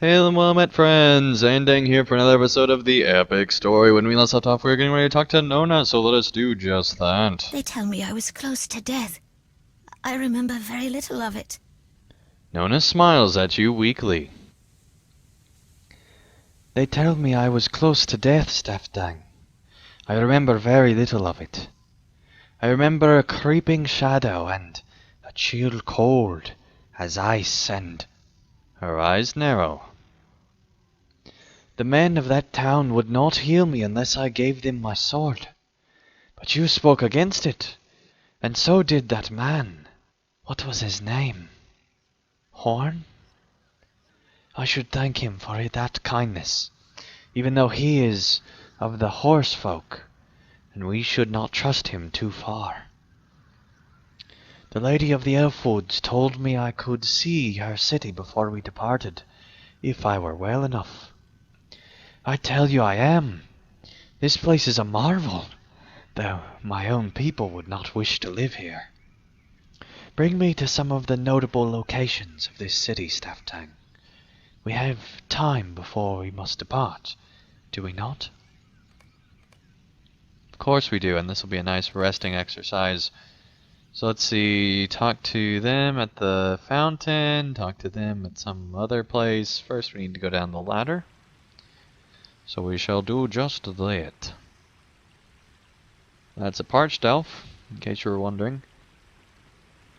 Hail and well met friends, Andang here for another episode of the epic story. When we last left off, we were getting ready to talk to Nona, so let us do just that. They tell me I was close to death. I remember very little of it. Nona smiles at you weakly. They tell me I was close to death, Staffdang. I remember very little of it. I remember a creeping shadow and a chill cold as ice and... Her eyes narrow. The men of that town would not heal me unless I gave them my sword. But you spoke against it, and so did that man. What was his name? Horn? I should thank him for that kindness, even though he is of the horse folk, and we should not trust him too far. The lady of the Elfwoods told me I could see her city before we departed, if I were well enough. I tell you I am. This place is a marvel, though my own people would not wish to live here. Bring me to some of the notable locations of this city, Staftang. We have time before we must depart, do we not? Of course we do, and this will be a nice resting exercise. So let's see, talk to them at the fountain, talk to them at some other place. First we need to go down the ladder. So we shall do just that. That's a parched elf, in case you were wondering.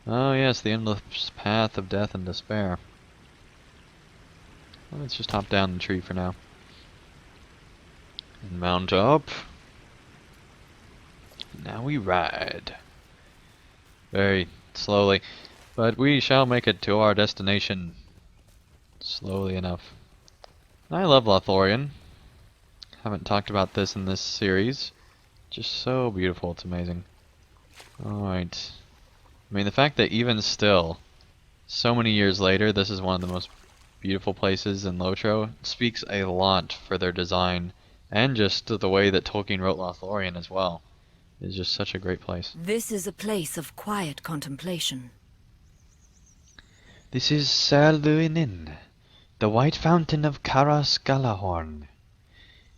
Oh yes, the endless path of death and despair. Well, let's just hop down the tree for now. And mount up. Now we ride. Very slowly, but we shall make it to our destination slowly enough. I love Lothlorien. Haven't talked about this in this series. Just so beautiful, it's amazing. Alright. I mean, the fact that even still, so many years later, this is one of the most beautiful places in LOTRO speaks a lot for their design, and just the way that Tolkien wrote Lothlorien as well. It's just such a great place. This is a place of quiet contemplation. This is Sir Luinin, the White Fountain of Caras Galahorn.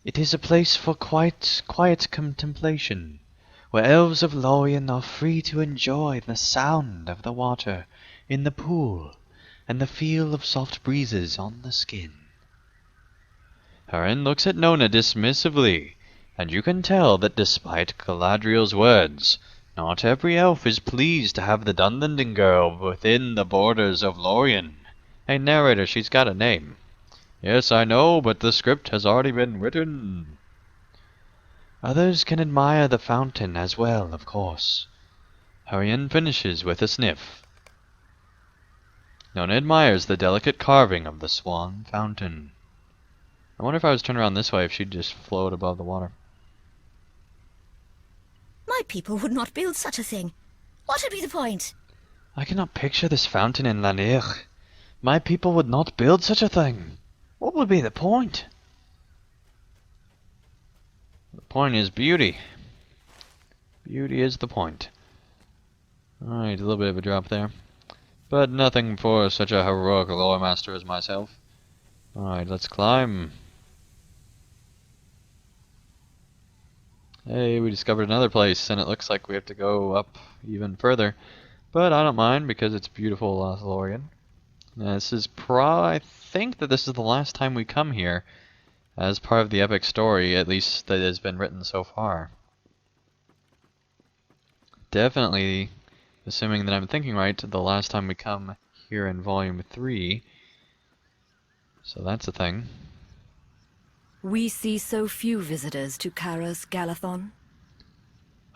It is a place for quiet contemplation, where elves of Lorien are free to enjoy the sound of the water in the pool and the feel of soft breezes on the skin. Hurin looks at Nona dismissively, and you can tell that despite Galadriel's words, not every elf is pleased to have the Dunlending girl within the borders of Lorien. Hey narrator, she's got a name. Yes, I know, but the script has already been written. Others can admire the fountain as well, of course. Hurin finishes with a sniff. Nona admires the delicate carving of the swan fountain. I wonder if I was turned around this way if she'd just float above the water. My people would not build such a thing. What would be the point? I cannot picture this fountain in Lanir. My people would not build such a thing. What would be the point? The point is beauty. Beauty is the point. Alright, a little bit of a drop there. But nothing for such a heroic lore master as myself. Alright, let's climb. Hey, we discovered another place, and it looks like we have to go up even further. But I don't mind, because it's beautiful Lothlorien. This is I think that this is the last time we come here as part of the epic story, at least that has been written so far. Definitely, assuming that I'm thinking right, the last time we come here in Volume 3. So that's a thing. We see so few visitors to Caras Galathon.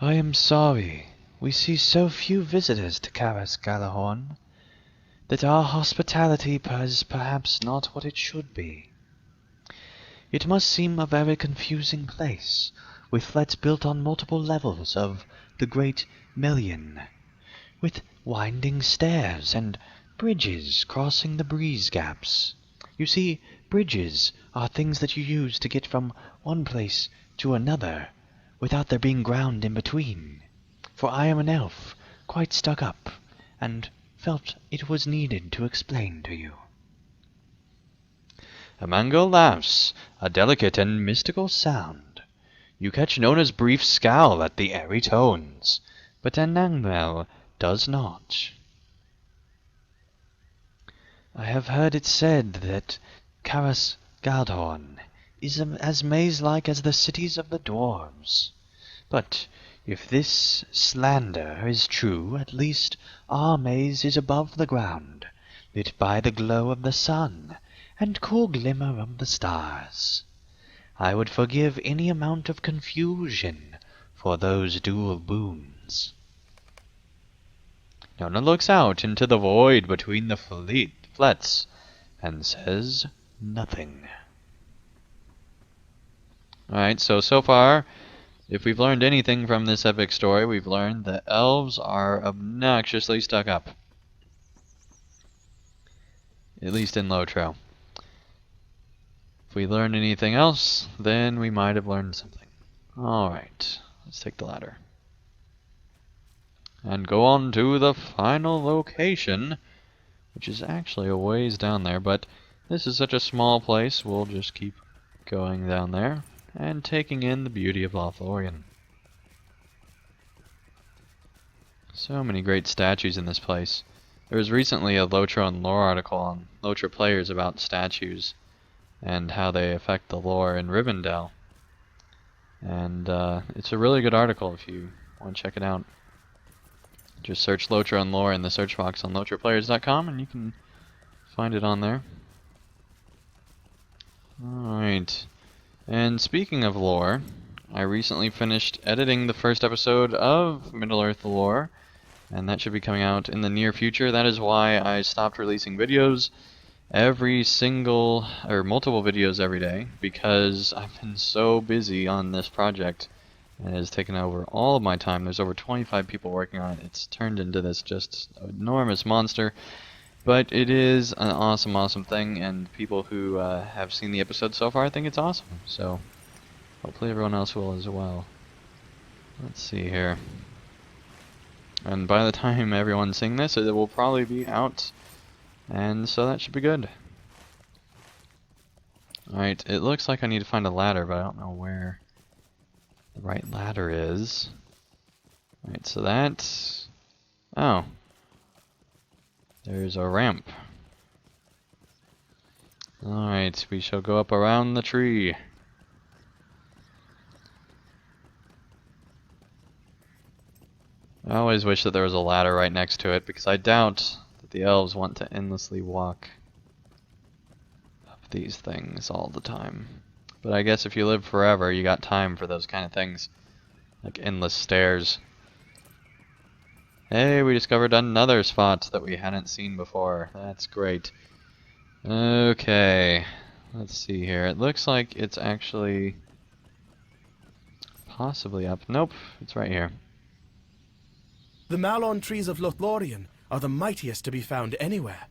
I am sorry. We see so few visitors to Caras Galahorn that our hospitality is perhaps not what it should be. It must seem a very confusing place, with flats built on multiple levels of the great Melian, with winding stairs and bridges crossing the breeze gaps. You see, bridges are things that you use to get from one place to another, without there being ground in between. For I am an elf, quite stuck up, and felt it was needed to explain to you. A mango laughs, a delicate and mystical sound. You catch Nona's brief scowl at the airy tones, but Anangmel does not. I have heard it said that Karas Galdhorn is as maze-like as the cities of the dwarves. But if this slander is true, at least our maze is above the ground, lit by the glow of the sun and cool glimmer of the stars. I would forgive any amount of confusion for those dual boons. Nona looks out into the void between the flets and says nothing. Alright, so far, if we've learned anything from this epic story, we've learned that elves are obnoxiously stuck up. At least in LOTRO. If we learned anything else, then we might have learned something. Alright, let's take the ladder. And go on to the final location, which is actually a ways down there, but this is such a small place, we'll just keep going down there and taking in the beauty of Lothlorien. So many great statues in this place. There was recently a LOTRO and lore article on LOTRO players about statues and how they affect the lore in Rivendell. And it's a really good article if you want to check it out. Just search LOTRO and lore in the search box on LOTROplayers.com and you can find it on there. Alright. And speaking of lore, I recently finished editing the first episode of Middle-earth lore, and that should be coming out in the near future. That is why I stopped releasing videos multiple videos every day, because I've been so busy on this project. It has taken over all of my time. There's over 25 people working on it. It's turned into this just enormous monster. But it is an awesome thing, and people who have seen the episode so far think it's awesome. So, hopefully everyone else will as well. Let's see here. And by the time everyone's seeing this, it will probably be out. And so that should be good. Alright, it looks like I need to find a ladder, but I don't know where the right ladder is. Alright, so that's... Oh. There's a ramp. Alright, we shall go up around the tree. I always wish that there was a ladder right next to it, because I doubt that the elves want to endlessly walk up these things all the time. But I guess if you live forever, you got time for those kind of things. Like endless stairs. Hey, we discovered another spot that we hadn't seen before. That's great. Okay, let's see here. It looks like it's actually possibly up. Nope, it's right here. The Malon trees of Lothlorien are the mightiest to be found anywhere.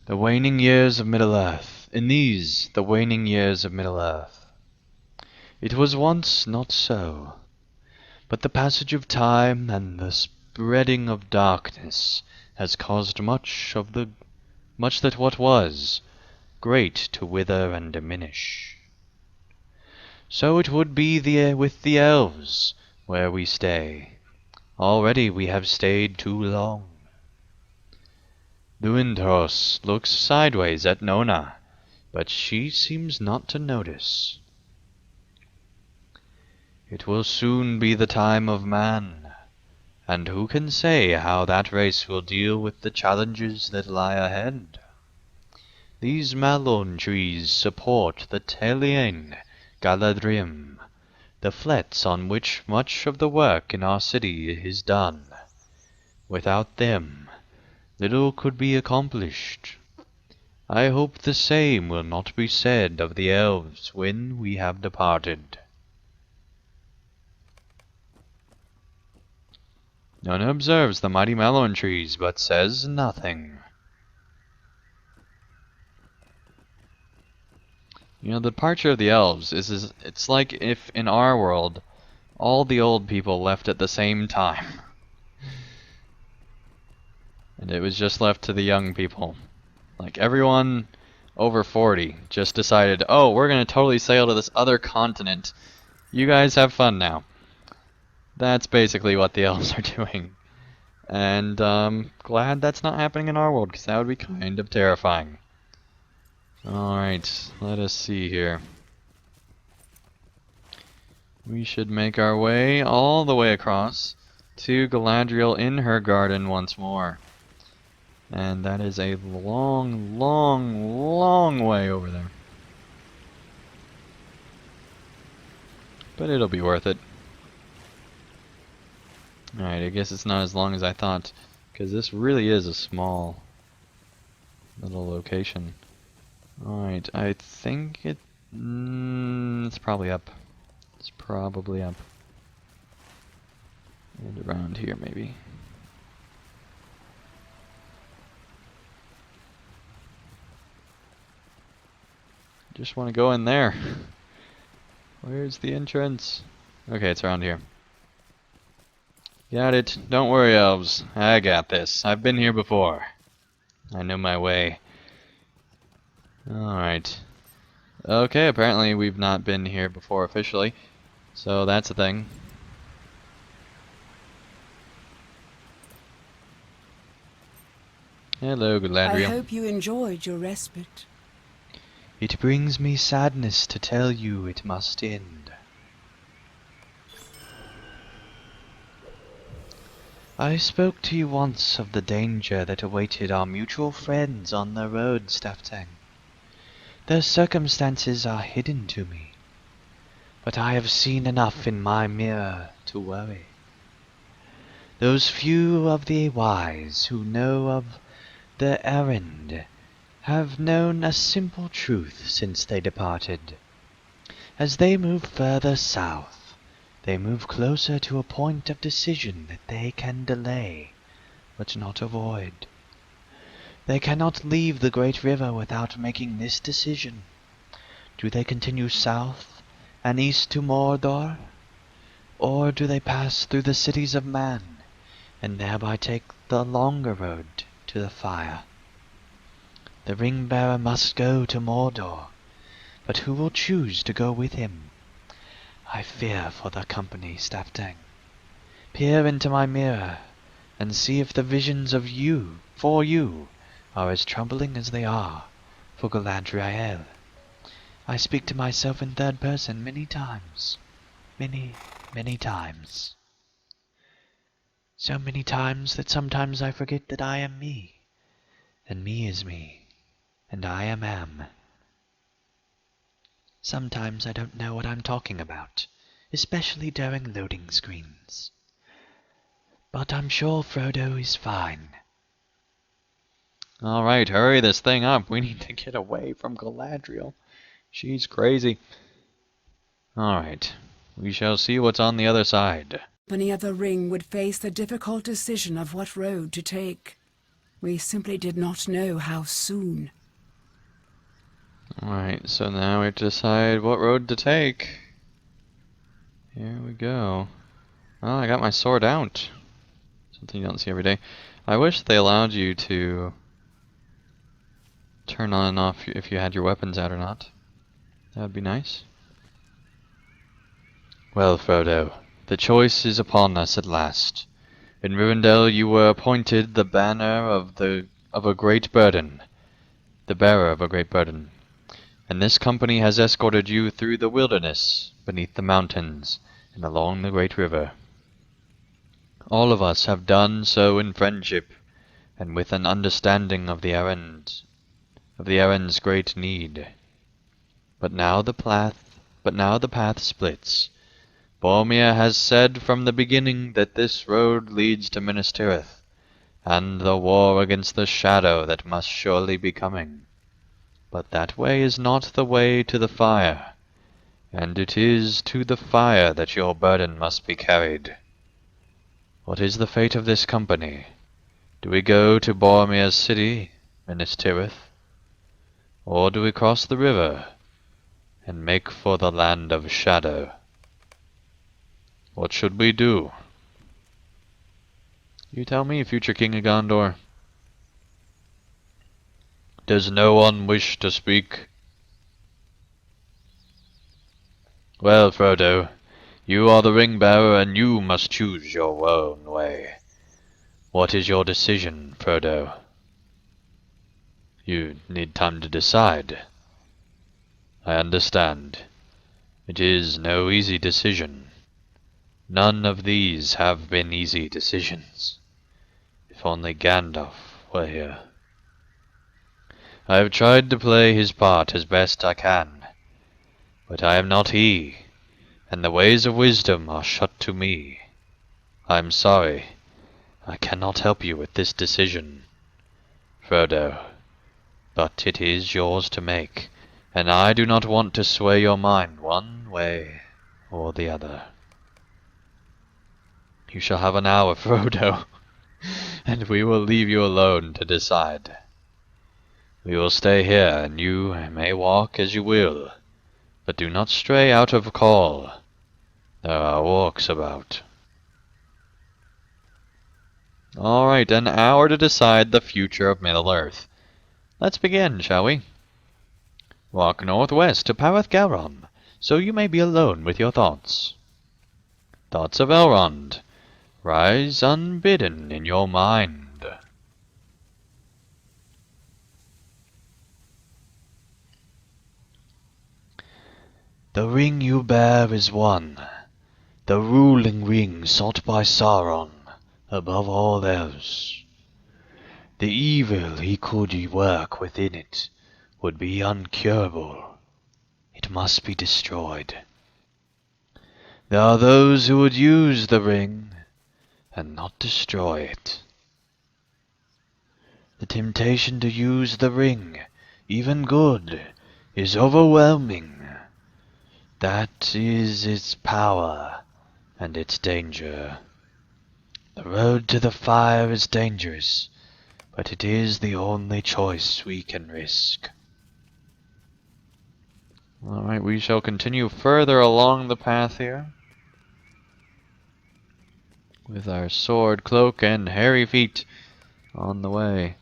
The waning years of Middle-earth. In these, the waning years of Middle-earth. It was once not so. But the passage of time and the spreading of darkness has caused much that what was great to wither and diminish. So it would be with the elves, where we stay. Already we have stayed too long. Luindros looks sideways at Nona, but she seems not to notice. It will soon be the time of man, and who can say how that race will deal with the challenges that lie ahead? These Malon trees support the Telian Galadrim, the flets on which much of the work in our city is done. Without them, little could be accomplished. I hope the same will not be said of the elves when we have departed. Nona observes the mighty Malon trees, but says nothing. You know, the departure of the elves it's like if in our world all the old people left at the same time. And it was just left to the young people. Like, everyone over 40 just decided, oh, we're gonna totally sail to this other continent. You guys have fun now. That's basically what the elves are doing. And glad that's not happening in our world, because that would be kind of terrifying. Alright, let us see here. We should make our way all the way across to Galadriel in her garden once more. And that is a long, long, long way over there. But it'll be worth it. Alright, I guess it's not as long as I thought, because this really is a small little location. Alright, I think it's probably up. It's probably up. And around here, maybe. Just want to go in there. Where's the entrance? Okay, it's around here. Got it. Don't worry, elves. I got this. I've been here before. I know my way. Alright. Okay, apparently we've not been here before officially. So that's a thing. Hello, I Galadriel. hope you enjoyed your respite. It brings me sadness to tell you it must end. I spoke to you once of the danger that awaited our mutual friends on the road, Staftang. Their circumstances are hidden to me, but I have seen enough in my mirror to worry. Those few of the wise who know of their errand have known a simple truth since they departed. As they move further south, they move closer to a point of decision that they can delay, but not avoid. They cannot leave the great river without making this decision. Do they continue south and east to Mordor? Or do they pass through the cities of man, and thereby take the longer road to the fire? The ring-bearer must go to Mordor, but who will choose to go with him? I fear for the company, Staftang. Peer into my mirror, and see if the visions of you, for you, are as troubling as they are for Galadriel. I speak to myself in third person many times. Many, many times. So many times that sometimes I forget that I am me, and me is me, and I am. Sometimes I don't know what I'm talking about, especially during loading screens. But I'm sure Frodo is fine. Alright, hurry this thing up. We need to get away from Galadriel. She's crazy. Alright, we shall see what's on the other side. Many of the ring would face the difficult decision of what road to take. We simply did not know how soon. Alright, so now we have to decide what road to take. Here we go. Oh, I got my sword out. Something you don't see every day. I wish they allowed you to turn on and off if you had your weapons out or not. That would be nice. Well, Frodo, the choice is upon us at last. In Rivendell you were appointed the banner of a great burden, the bearer of a great burden. And this company has escorted you through the wilderness, beneath the mountains, and along the great river. All of us have done so in friendship, and with an understanding of the errand's great need. But now the path splits. Boromir has said from the beginning that this road leads to Minas Tirith, and the war against the shadow that must surely be coming. But that way is not the way to the fire, and it is to the fire that your burden must be carried. What is the fate of this company? Do we go to Boromir's city, Minas Tirith? Or do we cross the river and make for the land of shadow? What should we do? You tell me, future King of Gondor. Does no one wish to speak? Well, Frodo, you are the ring-bearer, and you must choose your own way. What is your decision, Frodo? You need time to decide. I understand. It is no easy decision. None of these have been easy decisions. If only Gandalf were here. I have tried to play his part as best I can, but I am not he, and the ways of wisdom are shut to me. I am sorry. I cannot help you with this decision, Frodo, but it is yours to make, and I do not want to sway your mind one way or the other. You shall have an hour, Frodo, and we will leave you alone to decide. We will stay here, and you may walk as you will, but do not stray out of call. There are orcs about. Alright, an hour to decide the future of Middle-earth. Let's begin, shall we? Walk northwest to Parath-Garon, so you may be alone with your thoughts. Thoughts of Elrond rise unbidden in your mind. The ring you bear is one, the ruling ring sought by Sauron above all else. The evil he could work within it would be uncurable. It must be destroyed. There are those who would use the ring and not destroy it. The temptation to use the ring, even good, is overwhelming. That is its power and its danger. The road to the fire is dangerous, but it is the only choice we can risk. Alright, we shall continue further along the path here, with our sword, cloak, and hairy feet on the way.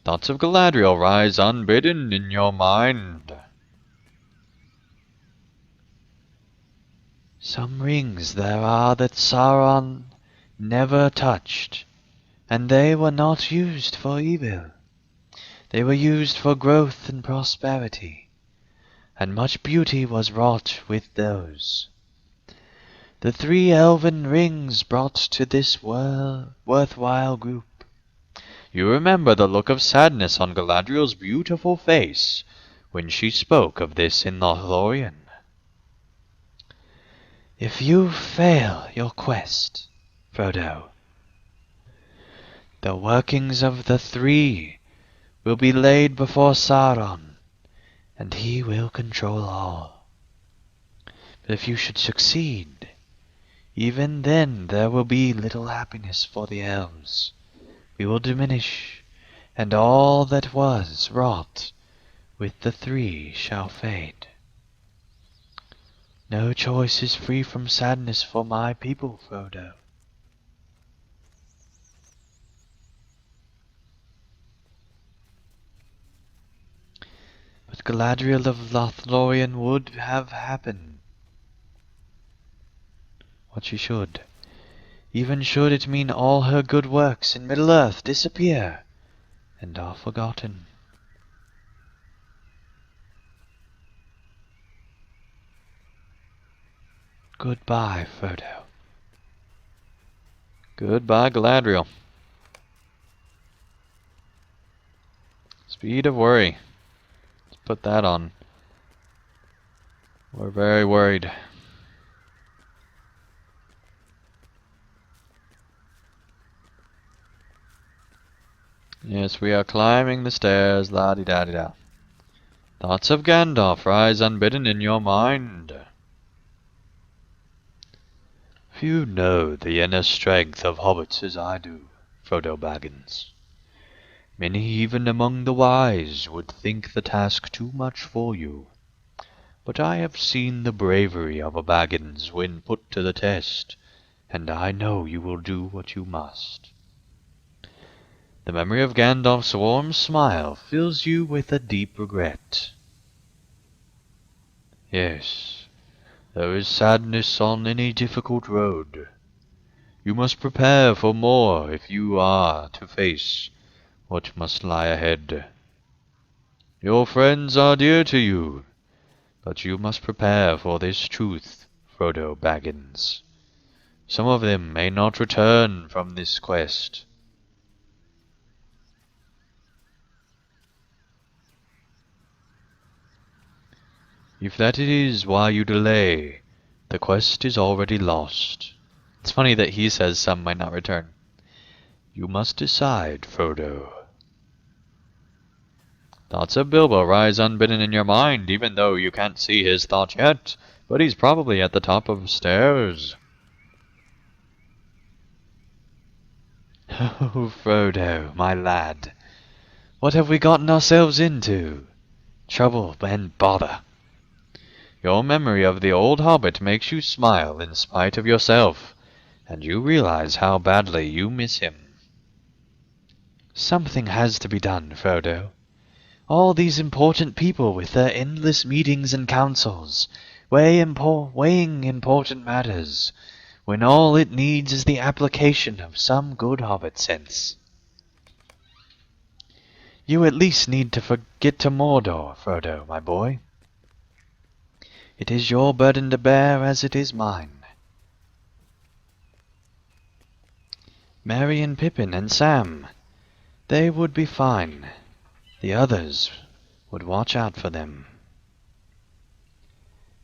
Thoughts of Galadriel rise unbidden in your mind. Some rings there are that Sauron never touched, and they were not used for evil. They were used for growth and prosperity, and much beauty was wrought with those. The 3 elven rings brought to this worthwhile group. You remember the look of sadness on Galadriel's beautiful face when she spoke of this in Lothlorien. If you fail your quest, Frodo, the workings of the 3 will be laid before Sauron, and he will control all. But if you should succeed, even then there will be little happiness for the elves. We will diminish, and all that was wrought with the 3 shall fade. No choice is free from sadness for my people, Frodo. But Galadriel of Lothlorien would have happened what she should, even should it mean all her good works in Middle-earth disappear and are forgotten. Goodbye, Frodo. Goodbye, Galadriel. Speed of worry. Let's put that on. We're very worried. Yes, we are climbing the stairs, la-di-da-di-da. Thoughts of Gandalf rise unbidden in your mind. Few know the inner strength of hobbits as I do, Frodo Baggins. Many even among the wise would think the task too much for you. But I have seen the bravery of a Baggins when put to the test, and I know you will do what you must. The memory of Gandalf's warm smile fills you with a deep regret. Yes, there is sadness on any difficult road. You must prepare for more if you are to face what must lie ahead. Your friends are dear to you, but you must prepare for this truth, Frodo Baggins. Some of them may not return from this quest. If that it is why you delay, the quest is already lost. It's funny that he says some might not return. You must decide, Frodo. Thoughts of Bilbo rise unbidden in your mind, even though you can't see his thoughts yet, but he's probably at the top of stairs. Oh, Frodo, my lad, what have we gotten ourselves into? Trouble and bother. Your memory of the old hobbit makes you smile in spite of yourself, and you realize how badly you miss him. Something has to be done, Frodo. All these important people with their endless meetings and councils, weighing important matters, when all it needs is the application of some good hobbit sense. You at least need to get to Mordor, Frodo, my boy. It is your burden to bear as it is mine. Merry and Pippin and Sam, they would be fine. The others would watch out for them.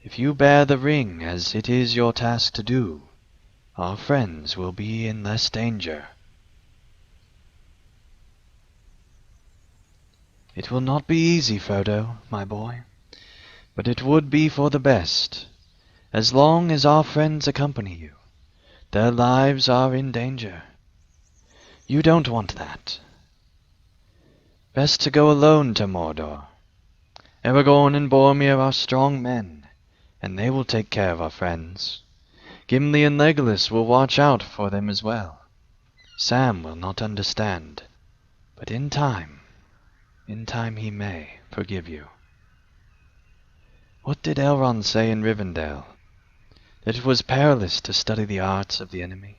If you bear the ring as it is your task to do, our friends will be in less danger. It will not be easy, Frodo, my boy, but it would be for the best. As long as our friends accompany you, their lives are in danger. You don't want that. Best to go alone to Mordor. Aragorn and Boromir are strong men, and they will take care of our friends. Gimli and Legolas will watch out for them as well. Sam will not understand, but in time he may forgive you. What did Elrond say in Rivendell? That it was perilous to study the arts of the enemy,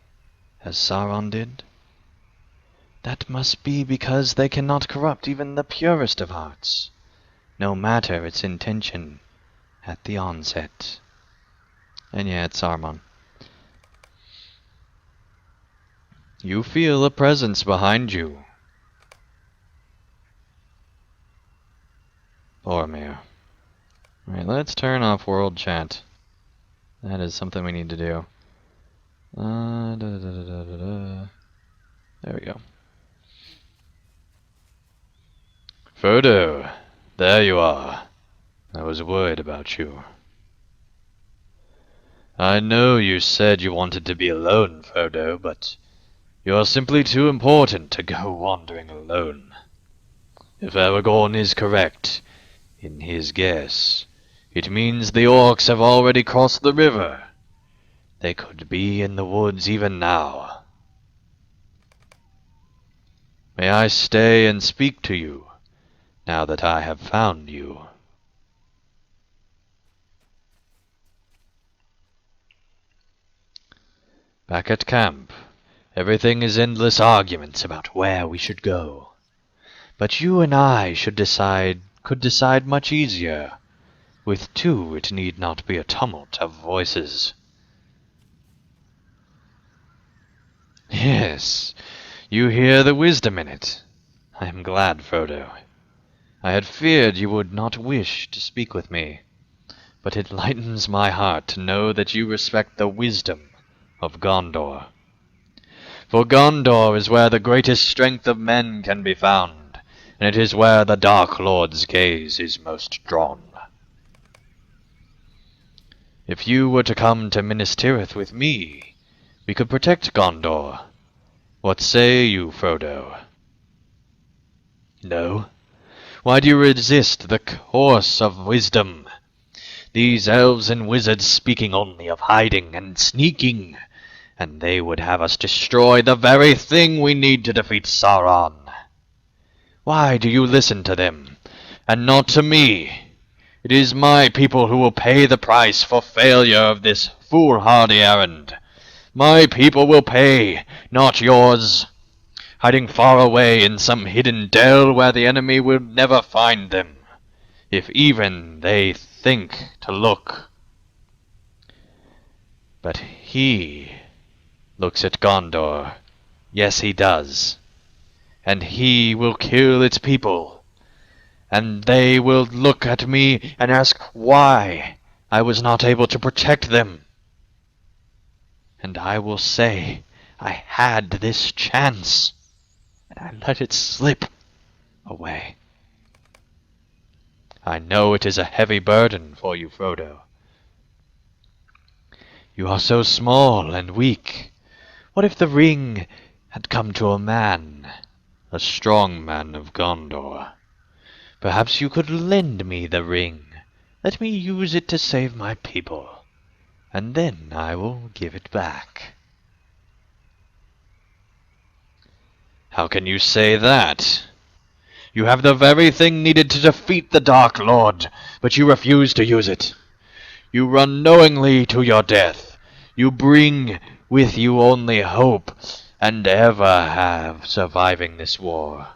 as Sauron did? That must be because they cannot corrupt even the purest of hearts, no matter its intention at the onset. And yeah, it's Saruman. You feel a presence behind you. Boromir. Alright, let's turn off world chat. That is something we need to do. There we go. Frodo, there you are. I was worried about you. I know you said you wanted to be alone, Frodo, but you're simply too important to go wandering alone. If Aragorn is correct in his guess, it means the orcs have already crossed the river. They could be in the woods even now. May I stay and speak to you, now that I have found you? Back at camp, everything is endless arguments about where we should go. But you and I could decide much easier. With two, it need not be a tumult of voices. Yes, you hear the wisdom in it. I am glad, Frodo. I had feared you would not wish to speak with me, but it lightens my heart to know that you respect the wisdom of Gondor. For Gondor is where the greatest strength of men can be found, and it is where the Dark Lord's gaze is most drawn. If you were to come to Minas Tirith with me, we could protect Gondor. What say you, Frodo? No? Why do you resist the course of wisdom? These elves and wizards speaking only of hiding and sneaking, and they would have us destroy the very thing we need to defeat Sauron. Why do you listen to them, and not to me? It is my people who will pay the price for failure of this foolhardy errand. My people will pay, not yours, hiding far away in some hidden dell where the enemy will never find them, if even they think to look. But he looks at Gondor. Yes, he does. And he will kill its people. And they will look at me and ask why I was not able to protect them. And I will say I had this chance, and I let it slip away. I know it is a heavy burden for you, Frodo. You are so small and weak. What if the ring had come to a man, a strong man of Gondor? Perhaps you could lend me the ring. Let me use it to save my people, and then I will give it back. How can you say that? You have the very thing needed to defeat the Dark Lord, but you refuse to use it. You run knowingly to your death. You bring with you only hope, and ever have surviving this war.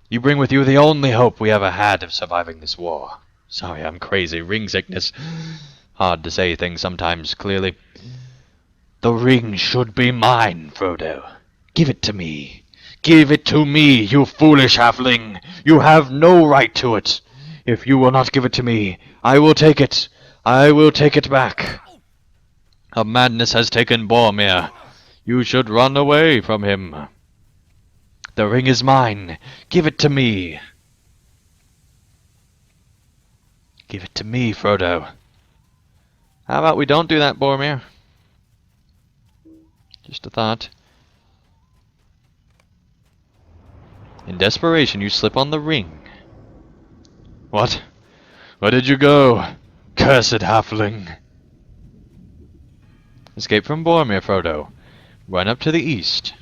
You bring with you the only hope we ever had of surviving this war. Sorry, I'm crazy. Ring sickness. Hard to say things sometimes clearly. The ring should be mine, Frodo. Give it to me. Give it to me, you foolish halfling. You have no right to it. If you will not give it to me, I will take it. I will take it back. A madness has taken Boromir. You should run away from him. The ring is mine. Give it to me. Give it to me, Frodo. How about we don't do that, Boromir? Just a thought. In desperation, you slip on the ring. What? Where did you go, cursed halfling? Escape from Boromir, Frodo. Run up to the east.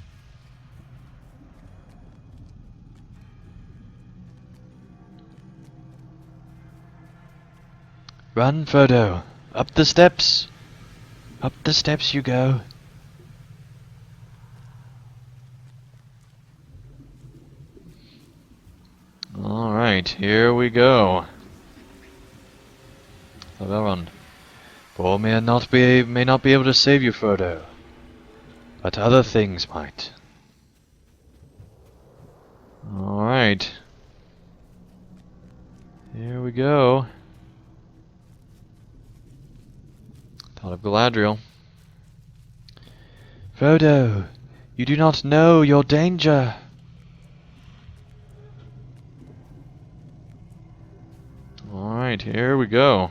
Run, Frodo. Up the steps. Up the steps you go. Alright, here we go. So go run. Boromir may not be able to save you, Frodo, but other things might. Alright. Here we go. Thought of Galadriel. Frodo, you do not know your danger. Alright, here we go.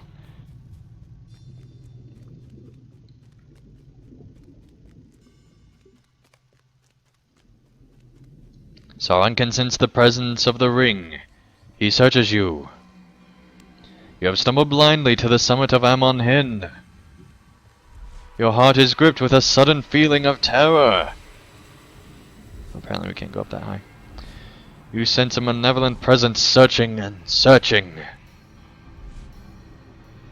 Sauron can sense the presence of the ring. He searches you. You have stumbled blindly to the summit of Amon Hen. Your heart is gripped with a sudden feeling of terror. Apparently we can't go up that high. You sense a malevolent presence searching and searching.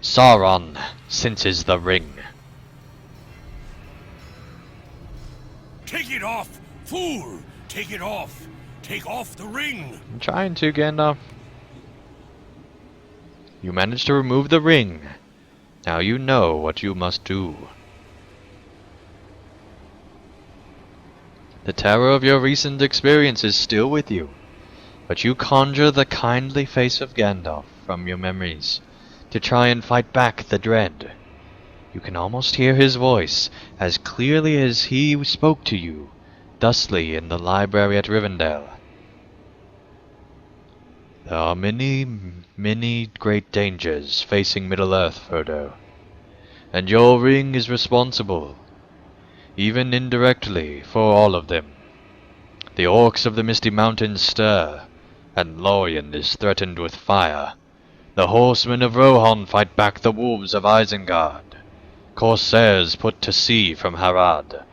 Sauron senses the ring. Take it off, fool! Take it off! Take off the ring! I'm trying to, Gandalf. You managed to remove the ring. Now you know what you must do. The terror of your recent experience is still with you, but you conjure the kindly face of Gandalf from your memories to try and fight back the dread. You can almost hear his voice as clearly as he spoke to you thusly in the library at Rivendell. There are many, many great dangers facing Middle-earth, Frodo, and your ring is responsible, even indirectly, for all of them. The orcs of the Misty Mountains stir, and Lorien is threatened with fire. The horsemen of Rohan fight back the wolves of Isengard. Corsairs put to sea from Harad,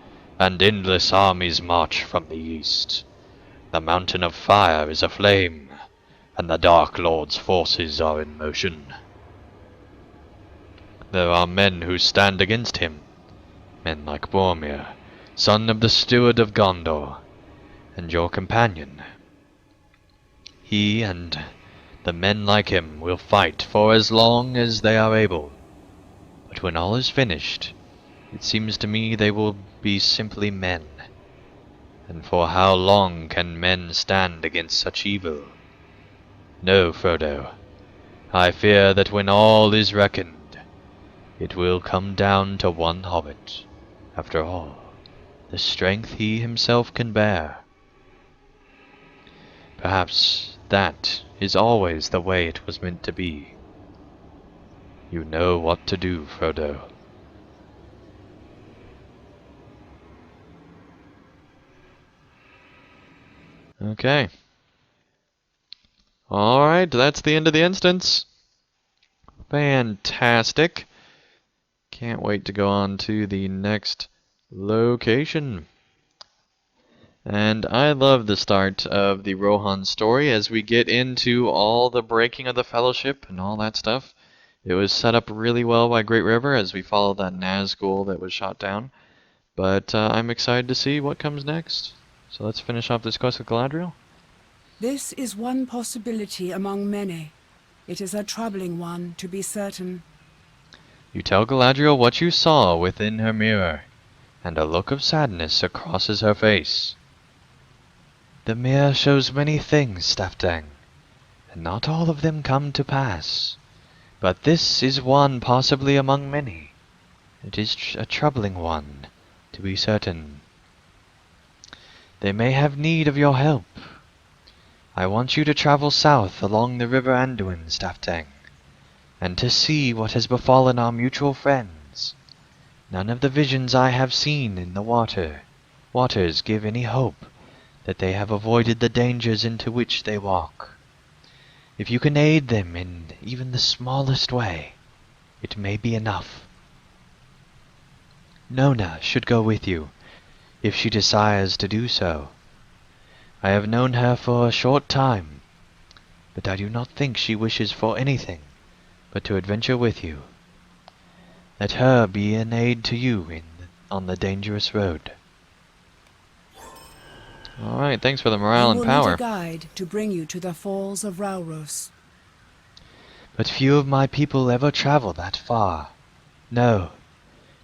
and endless armies march from the east. The mountain of fire is aflame, and the Dark Lord's forces are in motion. There are men who stand against him, men like Boromir, son of the Steward of Gondor, and your companion. He and the men like him will fight for as long as they are able, but when all is finished, it seems to me they will be simply men. And for how long can men stand against such evil? No, Frodo. I fear that when all is reckoned, it will come down to one hobbit, after all, the strength he himself can bear. Perhaps that is always the way it was meant to be. You know what to do, Frodo. Okay. Alright, that's the end of the instance. Fantastic. Can't wait to go on to the next location. And I love the start of the Rohan story as we get into all the breaking of the Fellowship and all that stuff. It was set up really well by Great River as we follow that Nazgul that was shot down. But I'm excited to see what comes next. So let's finish off this quest with Galadriel. This is one possibility among many. It is a troubling one, to be certain. You tell Galadriel what you saw within her mirror, and a look of sadness crosses her face. The mirror shows many things, Staftang, and not all of them come to pass. But this is one possibly among many. It is a troubling one, to be certain. They may have need of your help. I want you to travel south along the river Anduin, Staftang, and to see what has befallen our mutual friends. None of the visions I have seen in the waters give any hope that they have avoided the dangers into which they walk. If you can aid them in even the smallest way, it may be enough. Nona should go with you, if she desires to do so. I have known her for a short time, but I do not think she wishes for anything but to adventure with you. Let her be an aid to you on the dangerous road. Alright, thanks for the morale and You will power. need a guide to bring you to the Falls of Rauros. But few of my people ever travel that far. No,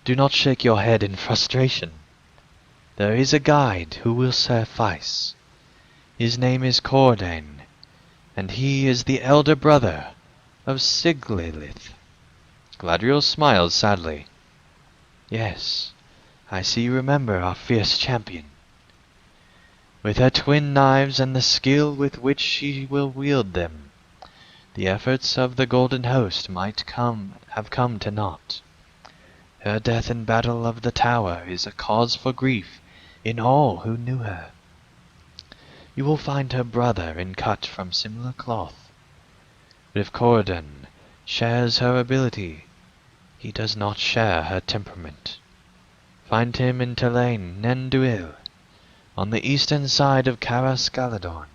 do not shake your head in frustration. There is a guide who will suffice. His name is Cordane, and he is the elder brother of Siglilith. Galadriel smiles sadly. Yes, I see you remember our fierce champion. With her twin knives and the skill with which she will wield them, the efforts of the Golden Host might have come to naught. Her death in battle of the tower is a cause for grief in all who knew her. You will find her brother in cut from similar cloth. But if Corden shares her ability, he does not share her temperament. Find him in Talain Nenduil, on the eastern side of Caras Galadorn,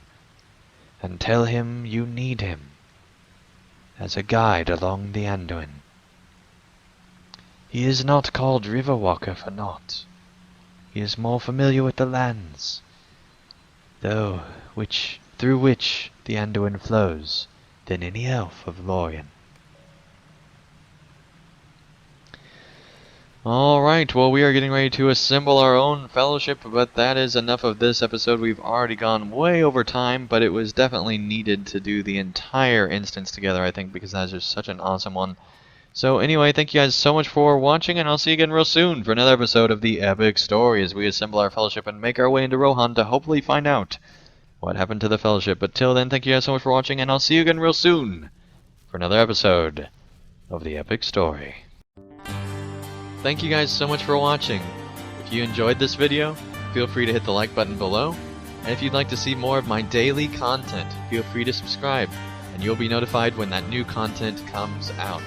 and tell him you need him as a guide along the Anduin. He is not called Riverwalker for naught. He is more familiar with the lands, through which the Anduin flows, than any elf of Lorien. Alright, well we are getting ready to assemble our own fellowship, but that is enough of this episode. We've already gone way over time, but it was definitely needed to do the entire instance together, I think, because that is just such an awesome one. So anyway, thank you guys so much for watching, and I'll see you again real soon for another episode of the Epic Story as we assemble our fellowship and make our way into Rohan to hopefully find out what happened to the fellowship. But till then, thank you guys so much for watching, and I'll see you again real soon for another episode of the Epic Story. Thank you guys so much for watching. If you enjoyed this video, feel free to hit the like button below. And if you'd like to see more of my daily content, feel free to subscribe, and you'll be notified when that new content comes out.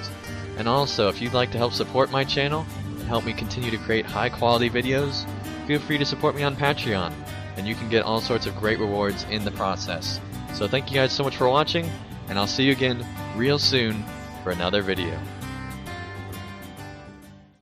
And also, if you'd like to help support my channel and help me continue to create high quality videos, feel free to support me on Patreon. and you can get all sorts of great rewards in the process. So thank you guys so much for watching, and I'll see you again real soon for another video.